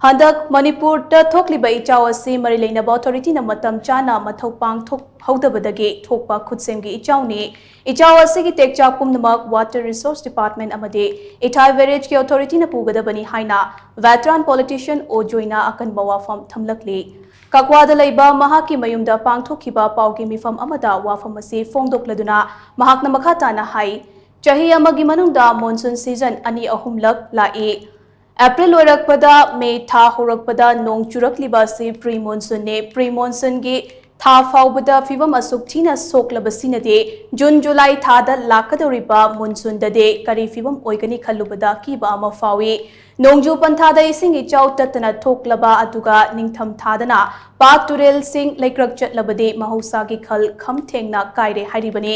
Handak Manipur ta thokliba ichaw asi mari leinaba authority na matam chana mathau pang thok haudabadagi thokpa khutsemgi ichaw ni ichaw asi gi tekcha pumnamak water resource department amade ithai village ki authority na pugadabani haina veteran politician ojoina akanba wafam thamlakli kakwada leiba mahaki mayumda pangthokhiba paugi mifam amada wafam asi fongdokladuna mahakna makhata na hai chahi amagi manungda monsoon season ani ahumlak lai April oirakpada May tha horakpada nong churakliba se pre-monsoon ne pre-monsoon gi tha faubada fibam asuk thina soklabasina de June July tha da lakadoriba monsoon da de kari fibam oigani khallubada kiba ama fawi nongju pantha da ising ichaw tatana thoklaba aduga ningtham thadana pak turel sing laikrak chatlabade mahausa gi khal kham thengna kaire haribani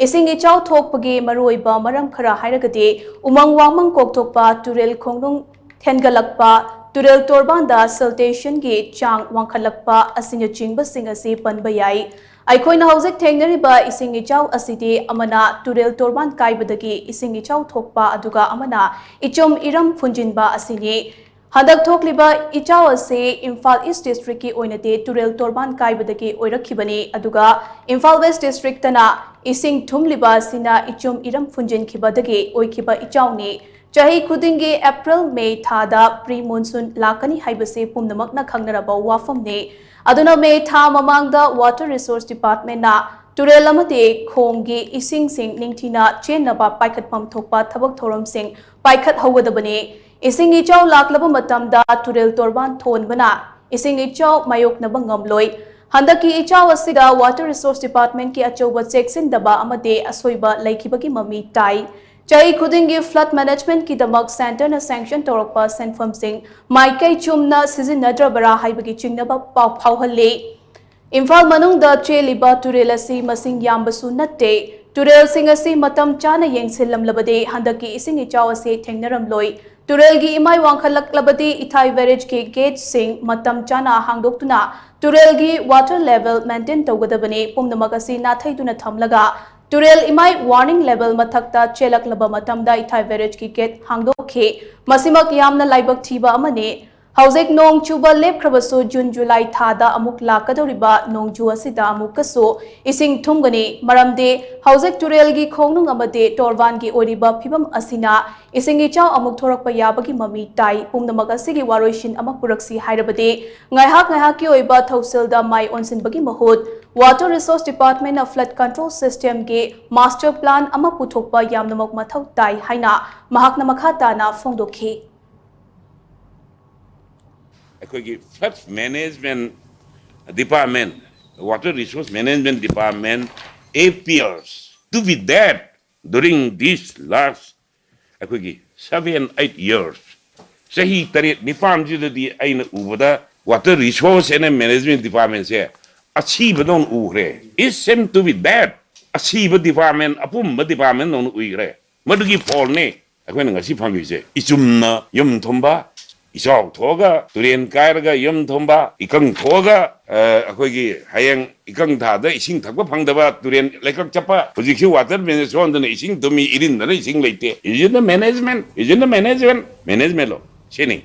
ising ichaw thokpagi maroiba maram khara hairagade umang wangmang koktokpa turel khongnung Hengalakpa, Turel Torbanda, Siltation Gate, Chang, Wankalakpa, Asinga Chingba Singasi, Panbayai. Aikoina Hosek Teneriba, Isingichau Asidi, Amana, Turel Torban Kaibadagi, Isingichau Tokpa, Aduga Amana, Ichom Iram Funjinba Asini. Hadak Tokliba, Ichau Ase, Imphal East District ki Oinate, Turel Torban Kaibadagi, Oirakibani, Aduga, Imphal West District Tana, Ising Tumliba Sina, Ichom Iram Funjin Kibadagi, Oikiba Ichauni. Chahi Kudingi April May Thada pre-monsoon lakani haibase pumnamakna khangnaraba wafamne aduna May tha mamangda Water Resource Department na Turel amate khonggi ising sing ningthina chenaba paikhatpam thokpa thabak thoram sing paikhat haugadabane ising ichaw laklaba matamda Turel Torban thonbana ising ichaw mayoknaba ngamloi handaki ichaw asida Water Resource Department ki achouba section daba amate asoiba laikibagi mami tai Chai Kudingi flood management ki damak center na sanction torokpa senfam sing Maikai chumna sizin nadra bara haibagi chingnaba pauhalle Imphal manung da cheliba turel asi masing yambasu natte turel sing asi matam chana yengsilam labade handaki ising ichaw ase thengnaram loi turel gi imai wangkhalak labade ithai village ke gate sing matam chana hangdoktuna turel gi water level maintain tawgadabane pumnamak asi nathaiduna thamlaga Turel imai warning level mathakta chelak laba matamda ithai village ki gate hangdokhe masimak yamna laibak thiba amane haujek nong chuba lepkhrabasu June July thada amuk lakadoriba nongju asida amukaso ising thumgani maramde haujek turel gi khongnung amade torwan gi oriba phibam asina ising ichaw amuk thorakpa yabagi mami tai pumnamak asigi waroishin ama puraksi hairabade ngaihak ki oiba thausilda mai onsinbagi mahut Water Resource Department of Flood Control System ke Master Plan ama puthokpa yamnamak mathau tai haina mahakna makhata na fongdokhi Akogi Flood Management Department, Water Resource Management Department appears to be that during these last 7-8 years. Sahi tarit nipam jidadi aina ubada Water Resource and Management Department say achieve non ure. It seems to be that achieve department apum department non ure. Madugi polne ako nga si pangise isumna yum thomba isok thoga turen kairaga yum thomba ikang thoga akogi hayang ikang thada ising thakba phangdaba turen lekak chapa hujiksi water management na ising domi irin na ising leite is in the management lo cheni